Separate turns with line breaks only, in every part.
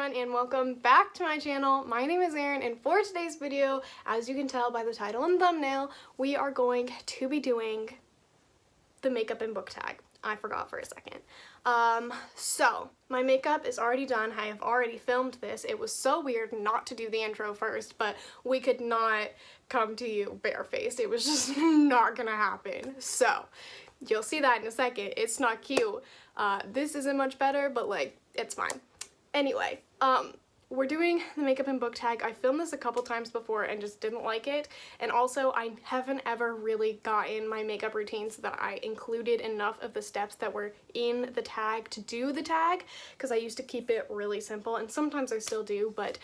everyone, and welcome back to my channel. My name is Erin, and for today's video, as you can tell by the title and thumbnail, we are going to be doing the makeup and book tag. I forgot for a second. So my makeup is already done. I have already filmed this. It was so weird not to do the intro first, but we could not come to you barefaced. It was just not gonna happen. So you'll see that in a second. It's not cute. This isn't much better, but like, it's fine. Anyway, we're doing the makeup and book tag. I filmed this a couple times before and just didn't like it. And also, I haven't ever really gotten my makeup routine so that I included enough of the steps that were in the tag to do the tag, because I used to keep it really simple, and sometimes I still do, but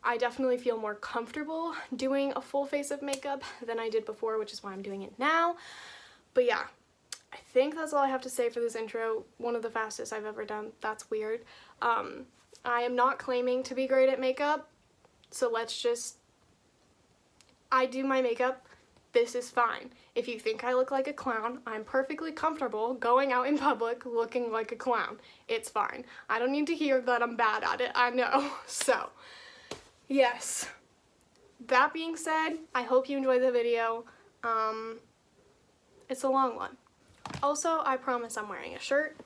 I definitely feel more comfortable doing a full face of makeup than I did before, which is why I'm doing it now. But yeah, I think that's all I have to say for this intro. One of the fastest I've ever done. That's weird. I am not claiming to be great at makeup, so let's just, I do my makeup. This is fine. If you think I look like a clown, I'm perfectly comfortable going out in public looking like a clown. It's fine. I don't need to hear that I'm bad at it. I know. So, yes. That being said, I hope you enjoyed the video. It's a long one. Also, I promise I'm wearing a shirt.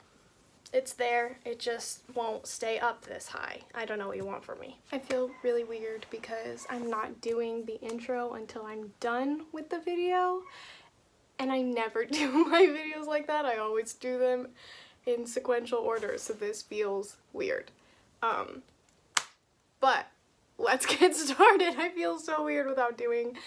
It's there, it just won't stay up this high. I don't know what you want from me. I feel really weird because I'm not doing the intro until I'm done with the video, and I never do my videos like that. I always do them in sequential order, so this feels weird. But let's get started. I feel so weird without doing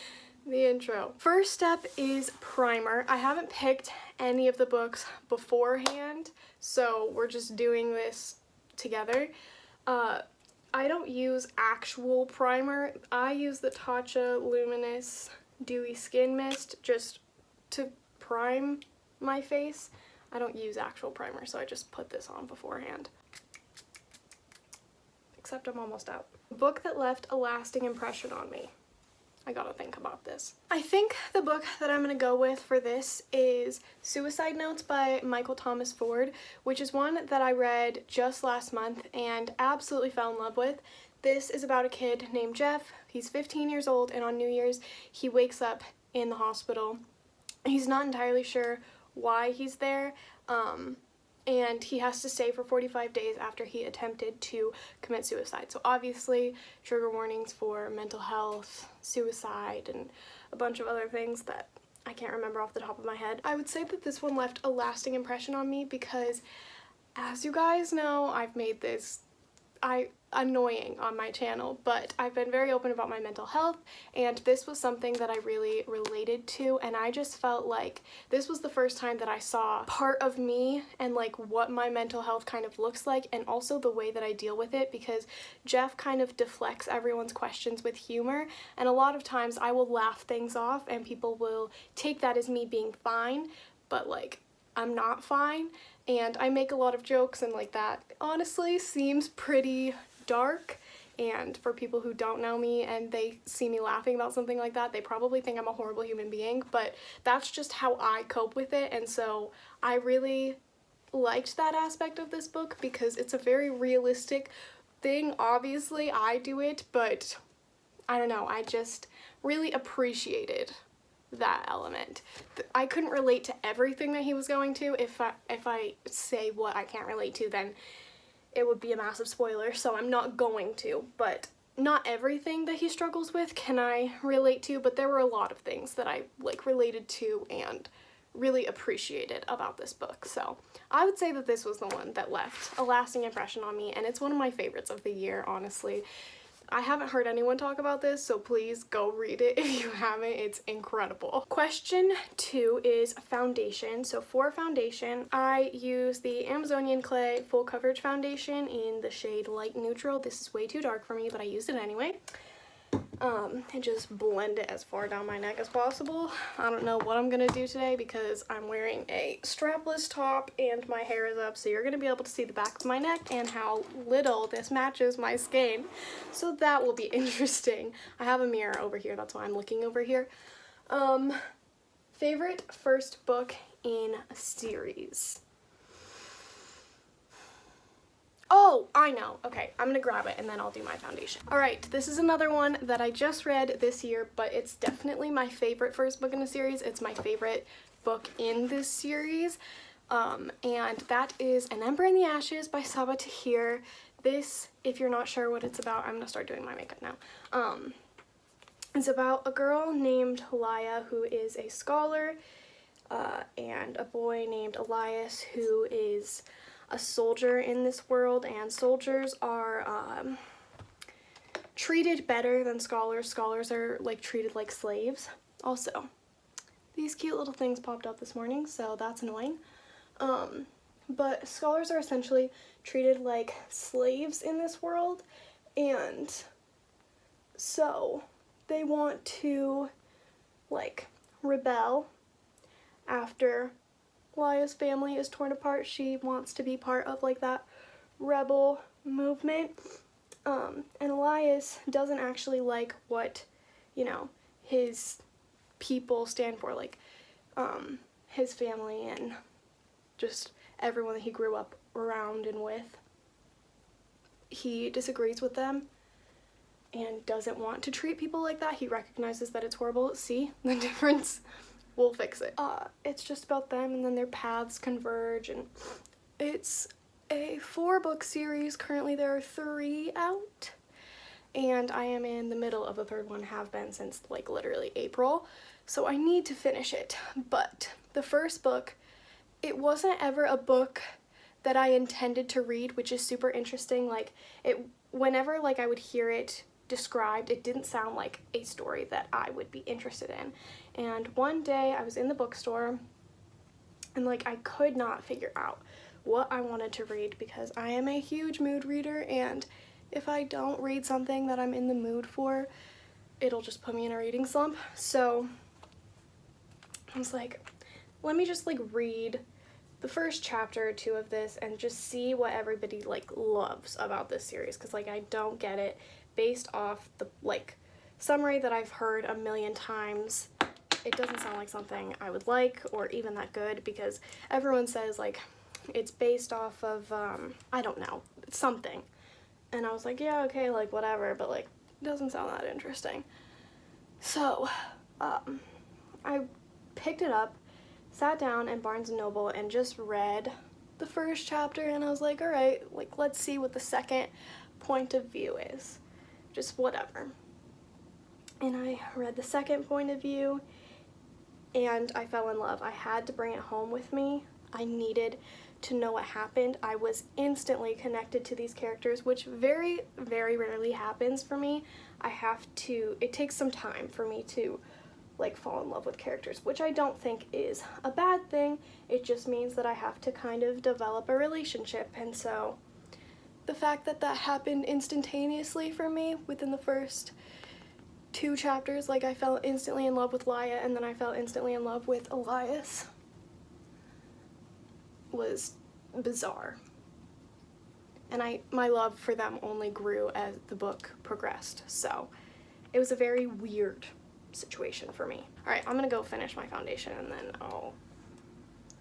the intro. First step is primer. I haven't picked any of the books beforehand, so we're just doing this together. I don't use actual primer. I use the Tatcha Luminous Dewy Skin Mist just to prime my face. I don't use actual primer, so I just put this on beforehand. Except I'm almost out. A book that left a lasting impression on me. I gotta think about this. I think the book that I'm gonna go with for this is Suicide Notes by Michael Thomas Ford, which is one that I read just last month and absolutely fell in love with. This is about a kid named Jeff. He's 15 years old, and on New Year's he wakes up in the hospital. He's not entirely sure why he's there, and he has to stay for 45 days after he attempted to commit suicide. So obviously, trigger warnings for mental health, suicide, and a bunch of other things that I can't remember off the top of my head. I would say that this one left a lasting impression on me because, as you guys know, I've made this annoying on my channel, but I've been very open about my mental health, and this was something that I really related to, and I just felt like this was the first time that I saw part of me and like what my mental health kind of looks like, and also the way that I deal with it, because Jeff kind of deflects everyone's questions with humor, and a lot of times I will laugh things off and people will take that as me being fine, but like I'm not fine, and I make a lot of jokes, and like that honestly seems pretty dark, and for people who don't know me and they see me laughing about something like that, they probably think I'm a horrible human being, but that's just how I cope with it. And so I really liked that aspect of this book because it's a very realistic thing. Obviously I do it, but I don't know, I just really appreciated that element. I couldn't relate to everything that he was going to. If I say what I can't relate to, then it would be a massive spoiler, so I'm not going to. But not everything that he struggles with can I relate to, but there were a lot of things that I like related to and really appreciated about this book. So I would say that this was the one that left a lasting impression on me, and it's one of my favorites of the year, honestly. I haven't heard anyone talk about this, so please go read it if you haven't. It's incredible. Question 2 is foundation. So for foundation, I use the Amazonian Clay Full Coverage Foundation in the shade Light Neutral. This is way too dark for me, but I used it anyway. And just blend it as far down my neck as possible. I don't know what I'm gonna do today because I'm wearing a strapless top and my hair is up, so you're gonna be able to see the back of my neck and how little this matches my skin. So that will be interesting. I have a mirror over here, that's why I'm looking over here. Favorite first book in a series. Oh, I know. Okay, I'm gonna grab it and then I'll do my foundation. All right, this is another one that I just read this year, but it's definitely my favorite first book in the series. It's my favorite book in this series. And that is An Ember in the Ashes by Saba Tahir. This, if you're not sure what it's about, I'm gonna start doing my makeup now. It's about a girl named Halaya who is a scholar, and a boy named Elias who is a soldier in this world, and soldiers are treated better than scholars. Scholars are like treated like slaves. Also, these cute little things popped up this morning, so that's annoying. But scholars are essentially treated like slaves in this world, and so they want to like rebel after Laya's family is torn apart. She wants to be part of like that rebel movement. And Elias doesn't actually like what, you know, his people stand for, like his family and just everyone that he grew up around and with. He disagrees with them and doesn't want to treat people like that. He recognizes that it's horrible. See the difference? We'll fix it. It's just about them, and then their paths converge, and it's a 4-book series. Currently there are 3 out, and I am in the middle of the 3rd one, have been since like literally April, so I need to finish it. But the first book, it wasn't ever a book that I intended to read, which is super interesting. Like, whenever like I would hear it described, it didn't sound like a story that I would be interested in. And one day I was in the bookstore and like I could not figure out what I wanted to read, because I am a huge mood reader, and if I don't read something that I'm in the mood for, it'll just put me in a reading slump. So I was like, let me just like read the first chapter or 2 of this and just see what everybody like loves about this series, because like I don't get it based off the like summary that I've heard a million times. It doesn't sound like something I would like or even that good, because everyone says like it's based off of I don't know, something. And I was like, yeah, okay, like whatever, but like it doesn't sound that interesting. So I picked it up, sat down in Barnes & Noble and just read the first chapter, and I was like, all right, like let's see what the second point of view is. Just whatever. And I read the second point of view and I fell in love. I had to bring it home with me. I needed to know what happened. I was instantly connected to these characters, which very, very rarely happens for me. It takes some time for me to like fall in love with characters, which I don't think is a bad thing. It just means that I have to kind of develop a relationship. And so the fact that that happened instantaneously for me within the first 2 chapters, like I fell instantly in love with Laya and then I fell instantly in love with Elias, was bizarre. And my love for them only grew as the book progressed. So it was a very weird situation for me. All right, I'm gonna go finish my foundation and then I'll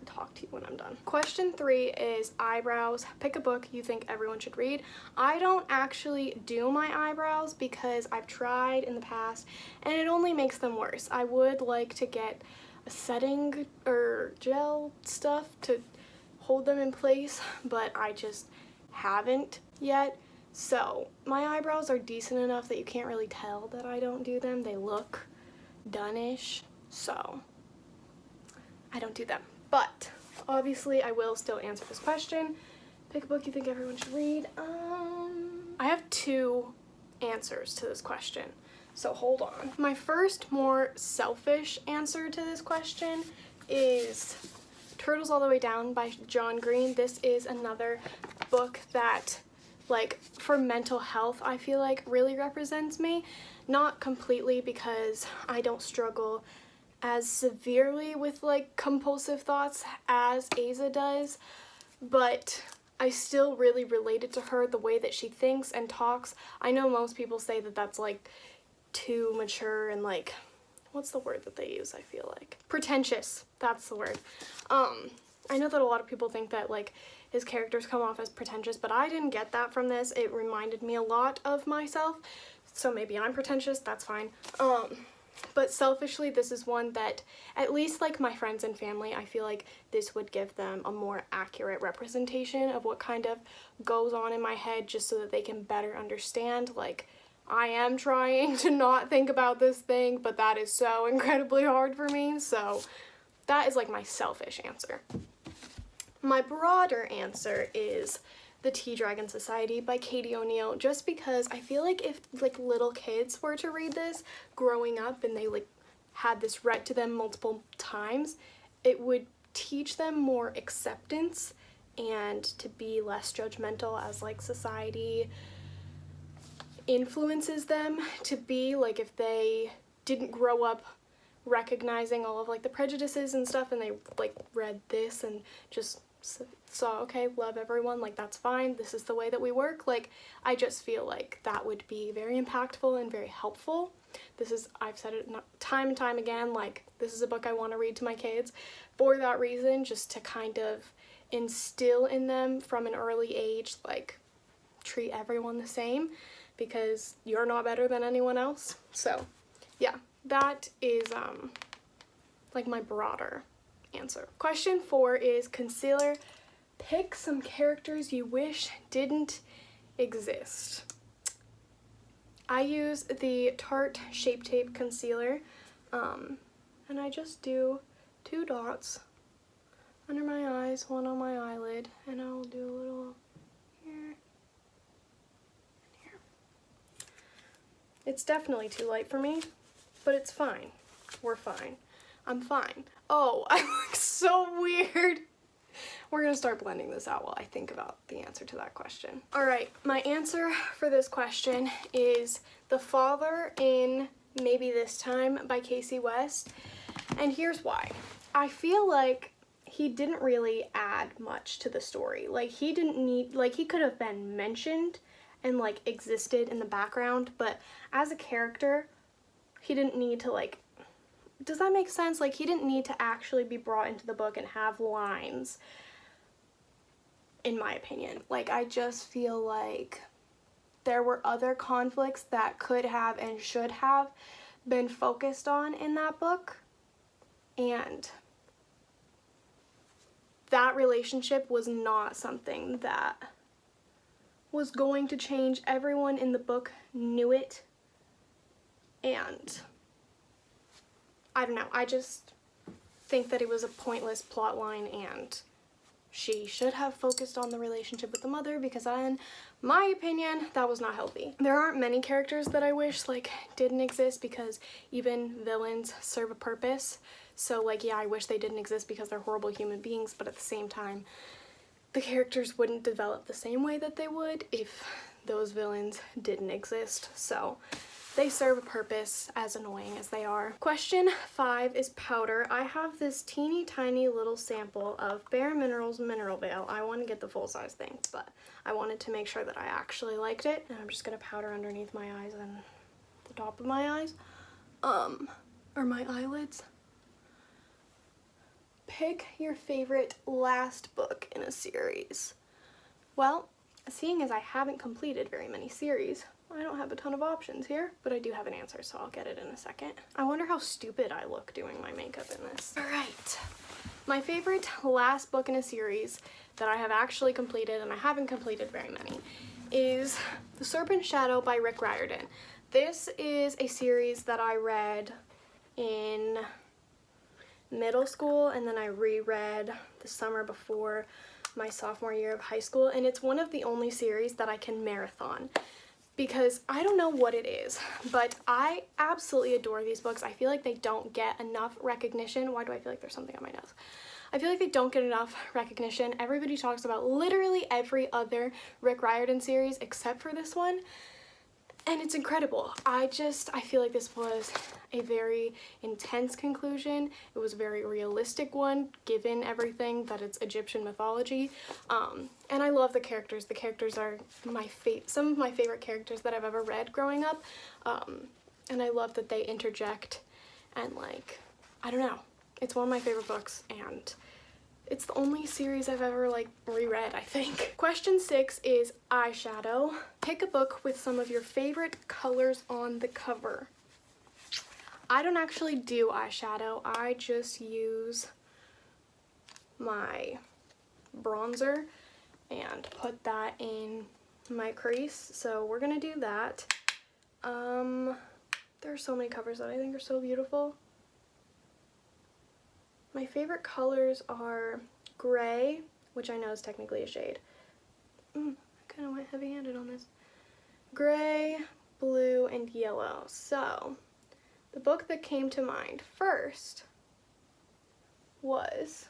talk to you when I'm done. Question 3 is eyebrows. Pick a book you think everyone should read. I don't actually do my eyebrows because I've tried in the past and it only makes them worse. I would like to get a setting or gel stuff to hold them in place, but I just haven't yet. So my eyebrows are decent enough that you can't really tell that I don't do them. They look done-ish, so I don't do them. But obviously I will still answer this question. Pick a book you think everyone should read. I have 2 answers to this question, so hold on. My first, more selfish answer to this question is Turtles All the Way Down by John Green. This is another book that, like, for mental health, I feel like really represents me. Not completely, because I don't struggle as severely with like compulsive thoughts as Aza does, but I still really related to her, the way that she thinks and talks. I know most people say that that's like too mature and like, what's the word that they use? I feel like pretentious, that's the word. I know that a lot of people think that like his characters come off as pretentious, but I didn't get that from this. It reminded me a lot of myself, so maybe I'm pretentious, that's fine. But selfishly, this is one that, at least like my friends and family, I feel like this would give them a more accurate representation of what kind of goes on in my head, just so that they can better understand. Like, I am trying to not think about this thing, but that is so incredibly hard for me, so that is like my selfish answer. My broader answer is The Tea Dragon Society by Katie O'Neill, just because I feel like if like little kids were to read this growing up and they like had this read to them multiple times, it would teach them more acceptance and to be less judgmental as like society influences them to be. Like, if they didn't grow up recognizing all of like the prejudices and stuff, and they like read this and just saw, okay, love everyone, like that's fine, this is the way that we work, like I just feel like that would be very impactful and very helpful. This is, I've said it time and time again, like this is a book I want to read to my kids for that reason, just to kind of instill in them from an early age, like treat everyone the same because you're not better than anyone else. So yeah, that is like my broader answer. Question 4 is concealer. Pick some characters you wish didn't exist. I use the Tarte Shape Tape concealer, and I just do 2 dots under my eyes, 1 on my eyelid, and I'll do a little here and here. It's definitely too light for me, but it's fine. We're fine. I'm fine. Oh, I look so weird. We're gonna start blending this out while I think about the answer to that question. All right, my answer for this question is The Father in Maybe This Time by Casey West. And here's why. I feel like he didn't really add much to the story. Like, he didn't need, like, he could have been mentioned and like existed in the background, but as a character, he didn't need to like, does that make sense? Like, he didn't need to actually be brought into the book and have lines, in my opinion. Like, I just feel like there were other conflicts that could have and should have been focused on in that book, and that relationship was not something that was going to change. Everyone in the book knew it, and I don't know, I just think that it was a pointless plot line, and she should have focused on the relationship with the mother, because in my opinion, that was not healthy. There aren't many characters that I wish like didn't exist, because even villains serve a purpose. So like, yeah, I wish they didn't exist because they're horrible human beings, but at the same time, the characters wouldn't develop the same way that they would if those villains didn't exist. So they serve a purpose, as annoying as they are. Question 5 is powder. I have this teeny tiny little sample of Bare Minerals Mineral Veil. I want to get the full size thing, but I wanted to make sure that I actually liked it. And I'm just gonna powder underneath my eyes and the top of my eyes, or my eyelids. Pick your favorite last book in a series. Well, seeing as I haven't completed very many series, I don't have a ton of options here, but I do have an answer, so I'll get it in a second. I wonder how stupid I look doing my makeup in this. All right, my favorite last book in a series that I have actually completed, and I haven't completed very many, is The Serpent's Shadow by Rick Riordan. This is a series that I read in middle school, and then I reread the summer before my sophomore year of high school, and it's one of the only series that I can marathon, because I don't know what it is, but I absolutely adore these books. I feel like they don't get enough recognition. Why do I feel like there's something on my nose? I feel like they don't get enough recognition. Everybody talks about literally every other Rick Riordan series except for this one, and it's incredible. I feel like this was a very intense conclusion. It was a very realistic one, given everything that it's Egyptian mythology. And I love the characters. The characters are some of my favorite characters that I've ever read growing up. And I love that they interject, and like, I don't know. It's one of my favorite books, and It's the only series I've ever like reread, I think. Question 6 is eyeshadow. Pick a book with some of your favorite colors on the cover. I don't actually do eyeshadow. I just use my bronzer and put that in my crease. So we're gonna do that. There are so many covers that I think are so beautiful. My favorite colors are gray, which I know is technically a shade. I kind of went heavy-handed on this. Gray, blue, and yellow. So, the book that came to mind first was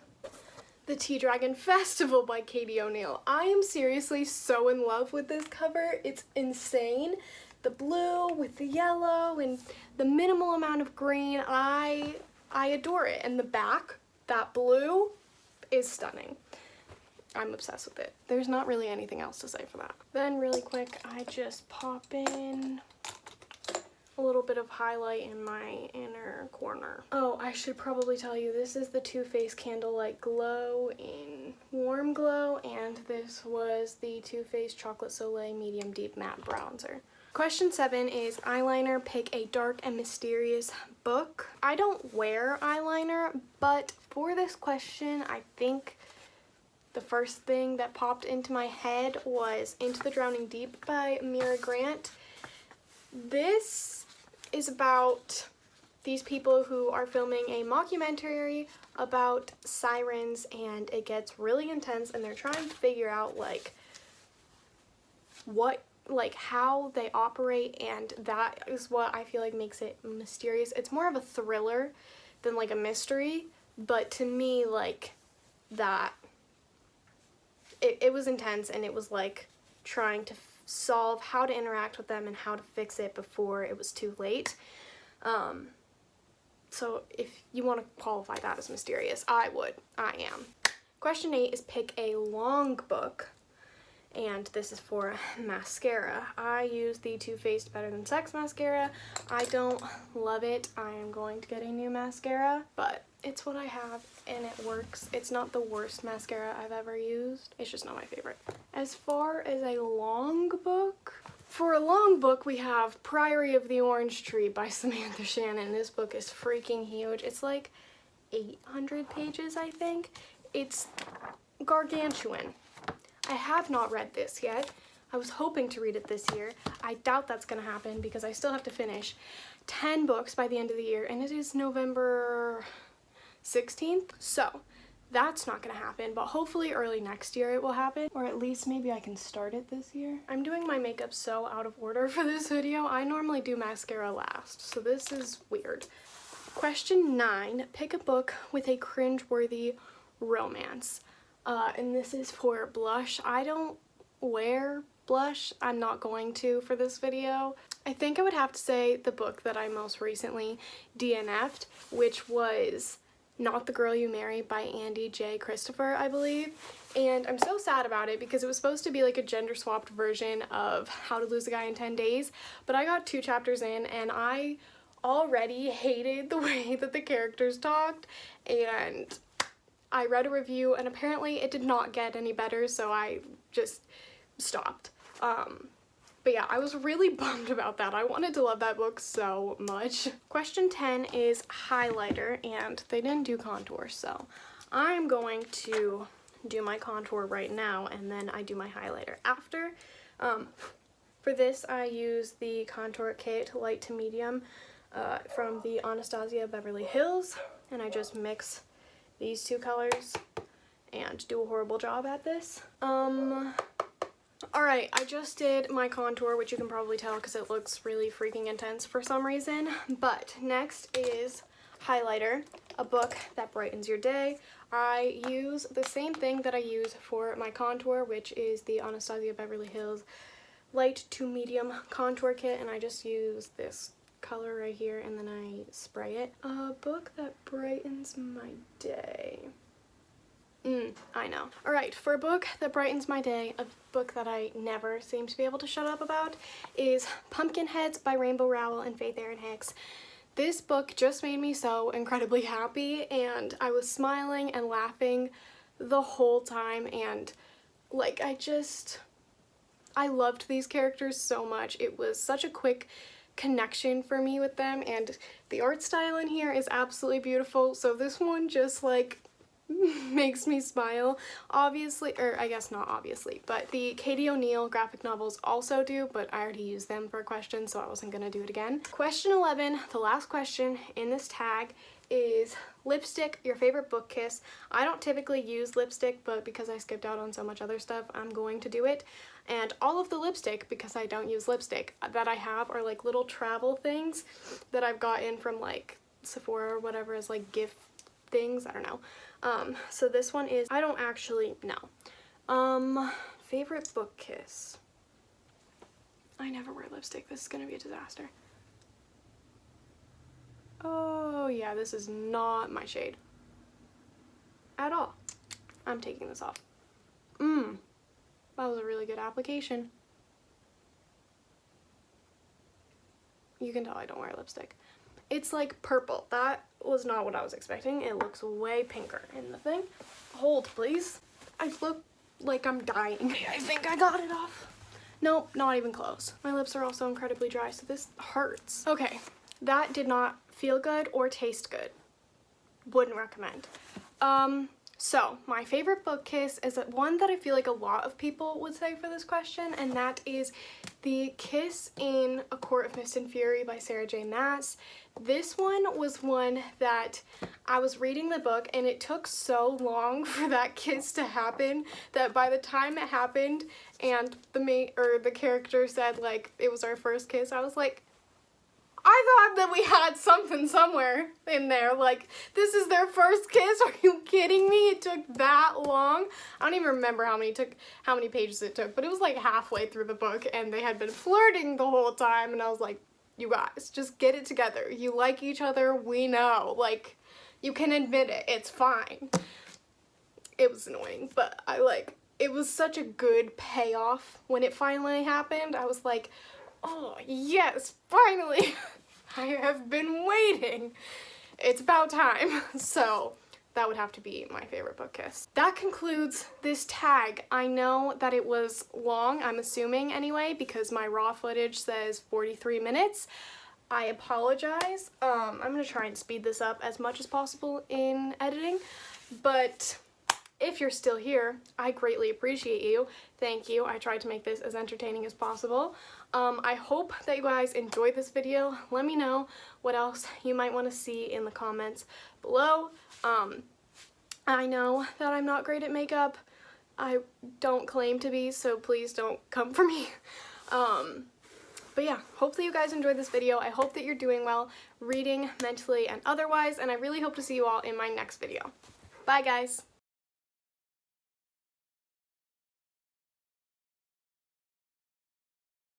The Tea Dragon Festival by Katie O'Neill. I am seriously so in love with this cover. It's insane. The blue with the yellow and the minimal amount of green. I adore it. And the back, that blue, is stunning. I'm obsessed with it. There's not really anything else to say for that. Then really quick, I just pop in a little bit of highlight in my inner corner. Oh, I should probably tell you, this is the Too Faced Candlelight Glow in Warm Glow, and this was the Too Faced Chocolate Soleil Medium Deep Matte Bronzer. Question 7 is eyeliner. Pick a dark and mysterious book. I don't wear eyeliner, but for this question, I think the first thing that popped into my head was Into the Drowning Deep by Mira Grant. This is about these people who are filming a mockumentary about sirens, and it gets really intense, and they're trying to figure out how they operate, and that is what I feel like makes it mysterious. It's more of a thriller than like a mystery, but to me, like, that it was intense, and it was like trying to solve how to interact with them and how to fix it before it was too late. So if you want to qualify that as mysterious, I am. Question 8 is pick a long book. And this is for mascara. I use the Too Faced Better Than Sex mascara. I don't love it. I am going to get a new mascara, but it's what I have and it works. It's not the worst mascara I've ever used. It's just not my favorite. As far as a long book, for a long book we have Priory of the Orange Tree by Samantha Shannon. This book is freaking huge. It's like 800 pages, I think. It's gargantuan. I have not read this yet. I was hoping to read it this year. I doubt that's gonna happen because I still have to finish 10 books by the end of the year, and it is November 16th. So that's not gonna happen, but hopefully early next year it will happen, or at least maybe I can start it this year. I'm doing my makeup so out of order for this video. I normally do mascara last, so this is weird. Question 9, pick a book with a cringe-worthy romance. And this is for blush. I don't wear blush. I'm not going to for this video. I think I would have to say the book that I most recently DNF'd, which was Not the Girl You Marry by Andy J. Christopher, I believe. And I'm so sad about it because it was supposed to be like a gender swapped version of How to Lose a Guy in 10 Days, but I got 2 chapters in and I already hated the way that the characters talked, and I read a review and apparently it did not get any better, so I just stopped. But yeah, I was really bummed about that. I wanted to love that book so much. Question 10 is highlighter, and they didn't do contour, so I'm going to do my contour right now and then I do my highlighter after. For this I use the Contour Kit Light to Medium from the Anastasia Beverly Hills, and I just mix these 2 colors and do a horrible job at this. Alright, I just did my contour, which you can probably tell because it looks really freaking intense for some reason. But next is highlighter, a book that brightens your day. I use the same thing that I use for my contour, which is the Anastasia Beverly Hills Light to Medium Contour Kit, and I just use this color right here and then I spray it. A book that brightens my day. I know. Alright, for a book that brightens my day, a book that I never seem to be able to shut up about is Pumpkinheads by Rainbow Rowell and Faith Erin Hicks. This book just made me so incredibly happy, and I was smiling and laughing the whole time, and like I loved these characters so much. It was such a quick connection for me with them, and the art style in here is absolutely beautiful, so this one just like makes me smile. Obviously, or I guess not obviously, but the Katie O'Neill graphic novels also do, but I already used them for a question, so I wasn't gonna do it again. Question 11, the last question in this tag, is lipstick, your favorite book kiss. I don't typically use lipstick, but because I skipped out on so much other stuff, I'm going to do it. And all of the lipstick, because I don't use lipstick, that I have are like little travel things that I've gotten from like Sephora or whatever as like gift things, I don't know. So this one is, I don't actually know. Favorite book kiss. I never wear lipstick, this is gonna be a disaster. Oh yeah, this is not my shade at all. I'm taking this off. That was a really good application. You can tell I don't wear lipstick. It's like purple. That was not what I was expecting. It looks way pinker in the thing. Hold, please. I look like I'm dying. I think I got it off. Nope, not even close. My lips are also incredibly dry, so this hurts. Okay, that did not feel good or taste good. Wouldn't recommend. So my favorite book kiss is one that I feel like a lot of people would say for this question, and that is the kiss in A Court of Mist and Fury by Sarah J. Maas. This one was one that I was reading the book, and it took so long for that kiss to happen that by the time it happened and the character said like it was our first kiss, I was like, I thought that we had something somewhere in there. Like, this is their first kiss? Are you kidding me? It took that long? I don't even remember how many pages it took, but it was like halfway through the book, and they had been flirting the whole time, and I was like, you guys, just get it together. You like each other, we know. Like, you can admit it. It's fine. It was annoying, but it was such a good payoff when it finally happened. I was like, oh, yes, finally. I have been waiting. It's about time. So that would have to be my favorite book kiss. That concludes this tag. I know that it was long, I'm assuming anyway, because my raw footage says 43 minutes. I apologize. I'm gonna try and speed this up as much as possible in editing, but if you're still here, I greatly appreciate you. Thank you. I tried to make this as entertaining as possible. I hope that you guys enjoyed this video. Let me know what else you might want to see in the comments below. I know that I'm not great at makeup. I don't claim to be, so please don't come for me. But yeah, hopefully you guys enjoyed this video. I hope that you're doing well, reading, mentally, and otherwise, and I really hope to see you all in my next video. Bye, guys!